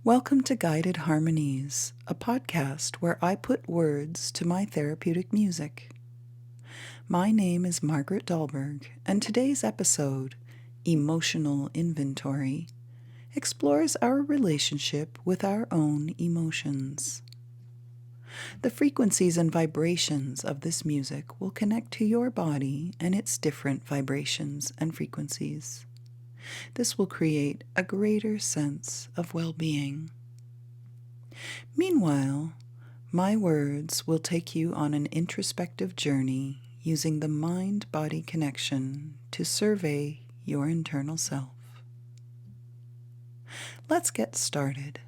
Welcome to Guided Harmonies, a podcast where I put words to my therapeutic music. My name is Margaret Dahlberg, and today's episode, Emotional Inventory, explores our relationship with our own emotions. The frequencies and vibrations of this music will connect to your body and its different vibrations and frequencies. This will create a greater sense of well-being. Meanwhile, my words will take you on an introspective journey using the mind-body connection to survey your internal self. Let's get started.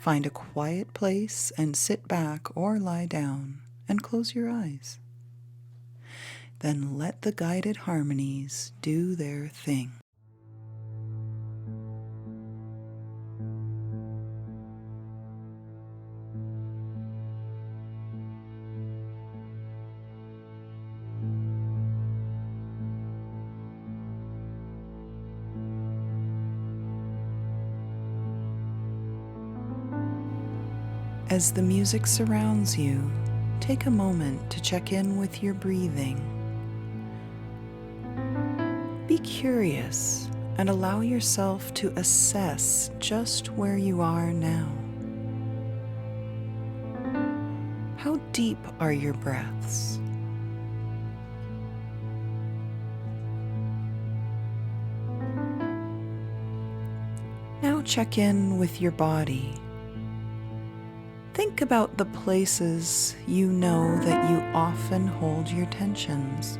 Find a quiet place and sit back or lie down and close your eyes. Then let the guided harmonies do their thing. As the music surrounds you, take a moment to check in with your breathing. Be curious and allow yourself to assess just where you are now. How deep are your breaths? Now check in with your body. Think about the places you know that you often hold your tensions.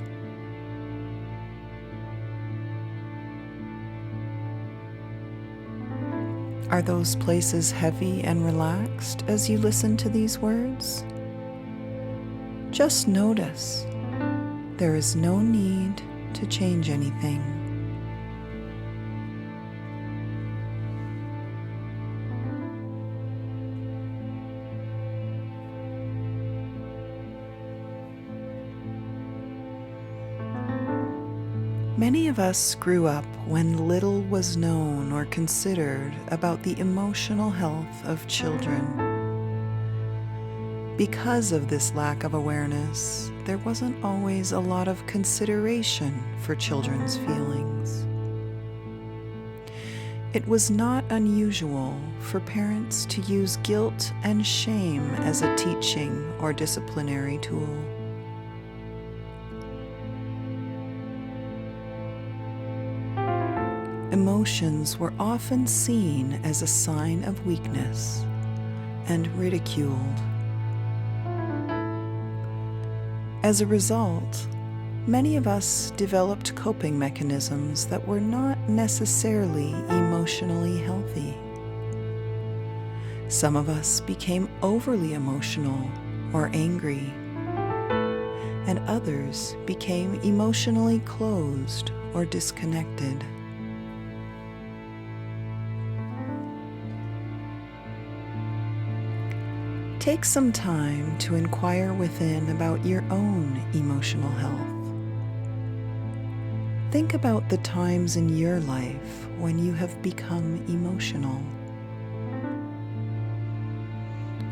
Are those places heavy and relaxed as you listen to these words? Just notice. There is no need to change anything. Many of us grew up when little was known or considered about the emotional health of children. Because of this lack of awareness, there wasn't always a lot of consideration for children's feelings. It was not unusual for parents to use guilt and shame as a teaching or disciplinary tool. Emotions were often seen as a sign of weakness and ridiculed. As a result, many us developed coping mechanisms that were not necessarily emotionally healthy. Some of us became overly emotional or angry, and others became emotionally closed or disconnected. Take some time to inquire within about your own emotional health. Think about the times in your life when you have become emotional.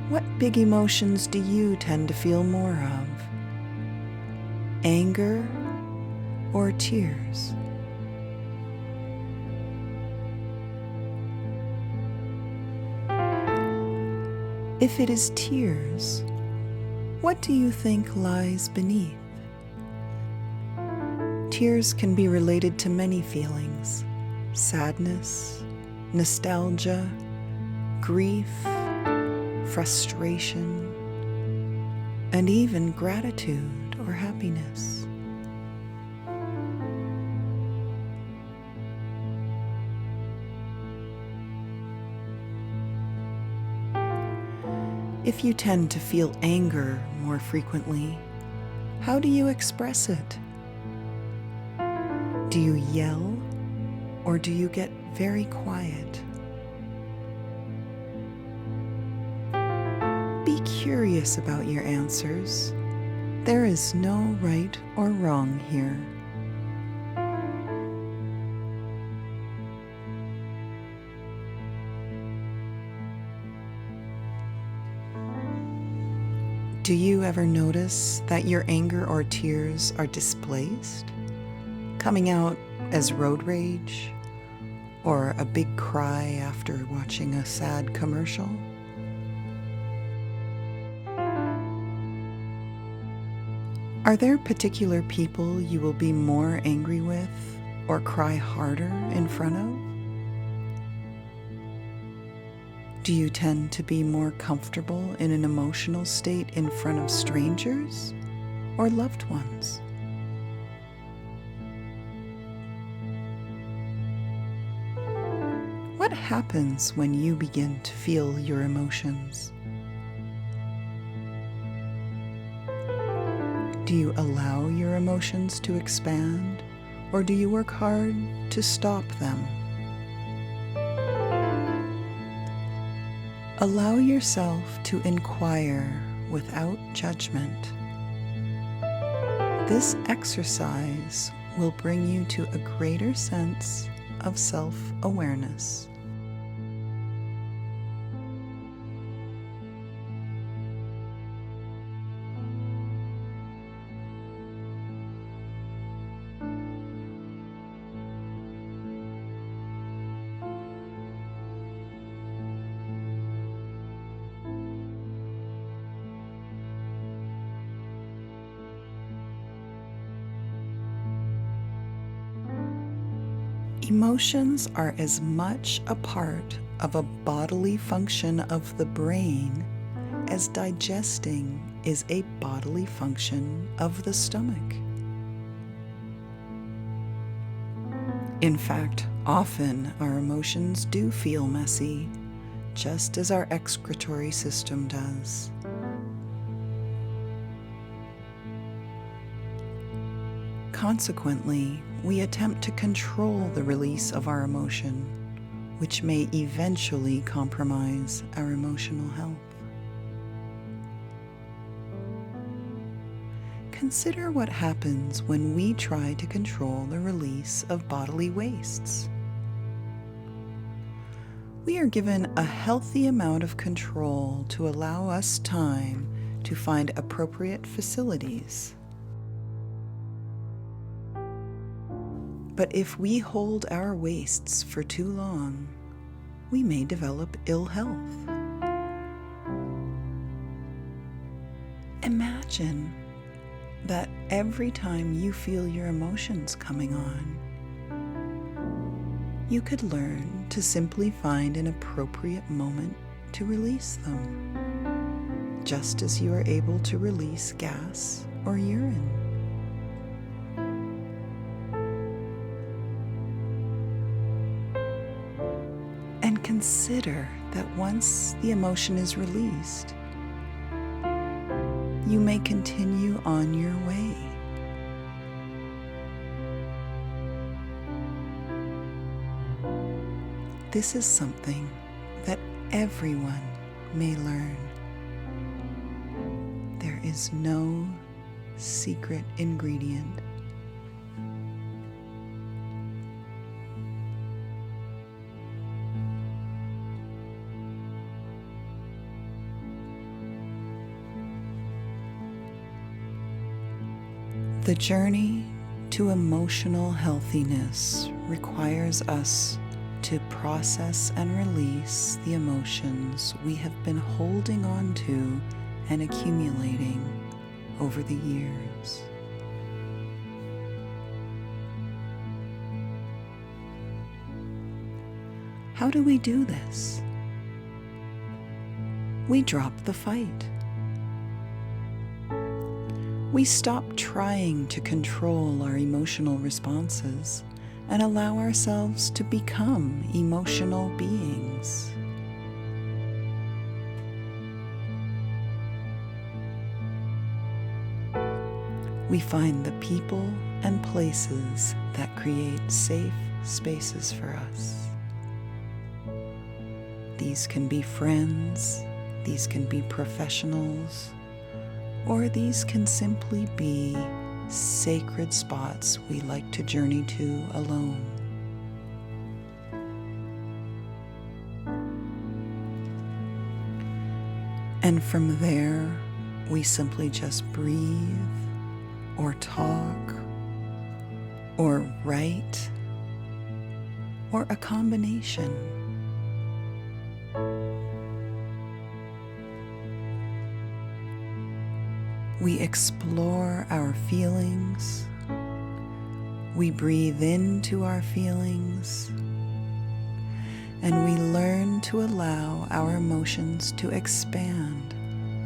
What big emotions do you tend to feel more of? Anger or tears? If it is tears, what do you think lies beneath? Tears can be related to many feelings: sadness, nostalgia, grief, frustration, and even gratitude or happiness. If you tend to feel anger more frequently, how do you express it? Do you yell, or do you get very quiet? Be curious about your answers. There is no right or wrong here. Do you ever notice that your anger or tears are displaced, coming out as road rage or a big cry after watching a sad commercial? Are there particular people you will be more angry with or cry harder in front of? Do you tend to be more comfortable in an emotional state in front of strangers or loved ones? What happens when you begin to feel your emotions? Do you allow your emotions to expand, or do you work hard to stop them? Allow yourself to inquire without judgment. This exercise will bring you to a greater sense of self-awareness. Emotions are as much a part of a bodily function of the brain as digesting is a bodily function of the stomach. In fact, often our emotions do feel messy, just as our excretory system does. Consequently, we attempt to control the release of our emotion, which may eventually compromise our emotional health. Consider what happens when we try to control the release of bodily wastes. We are given a healthy amount of control to allow us time to find appropriate facilities. But if we hold our wastes for too long, we may develop ill health. Imagine that every time you feel your emotions coming on, you could learn to simply find an appropriate moment to release them, just as you are able to release gas or urine. And consider that once the emotion is released, you may continue on your way. This is something that everyone may learn. There is no secret ingredient. The journey to emotional healthiness requires us to process and release the emotions we have been holding on to and accumulating over the years. How do we do this? We drop the fight. We stop trying to control our emotional responses and allow ourselves to become emotional beings. We find the people and places that create safe spaces for us. These can be friends, these can be professionals, or these can simply be sacred spots we like to journey to alone. And from there, we simply just breathe, or talk, or write, or a combination. We explore our feelings. We breathe into our feelings. And we learn to allow our emotions to expand,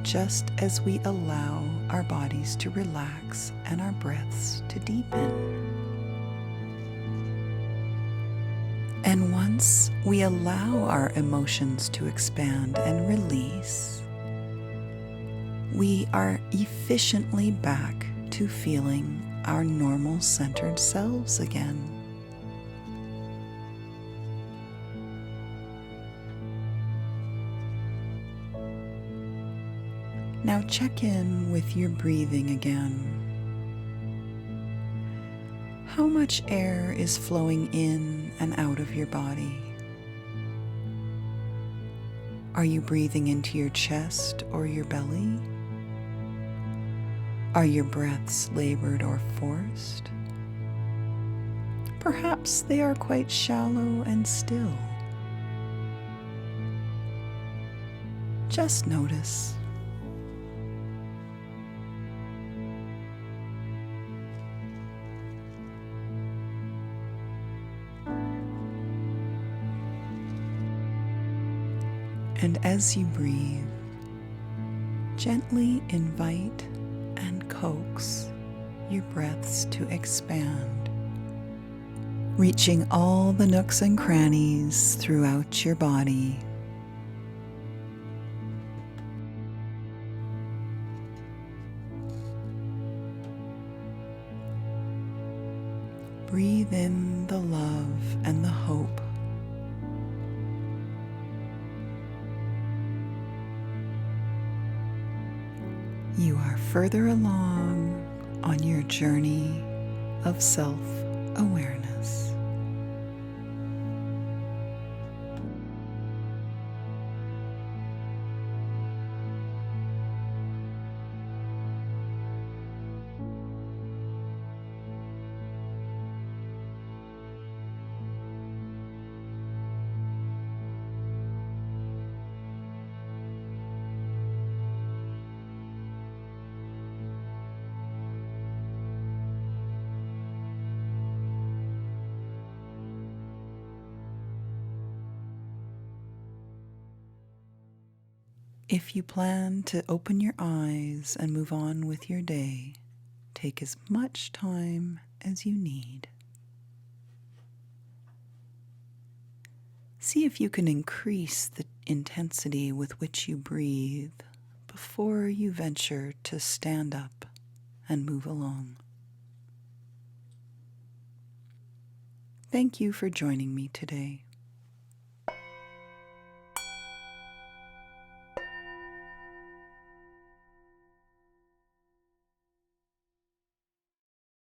just as we allow our bodies to relax and our breaths to deepen. And once we allow our emotions to expand and release, we are efficiently back to feeling our normal centered selves again. Now check in with your breathing again. How much air is flowing in and out of your body? Are you breathing into your chest or your belly? Are your breaths labored or forced? Perhaps they are quite shallow and still. Just notice. And as you breathe, gently invite and coax your breaths to expand, reaching all the nooks and crannies throughout your body. Breathe in the love and the hope. You are further along on your journey of self-awareness. If you plan to open your eyes and move on with your day, take as much time as you need. See if you can increase the intensity with which you breathe before you venture to stand up and move along. Thank you for joining me today.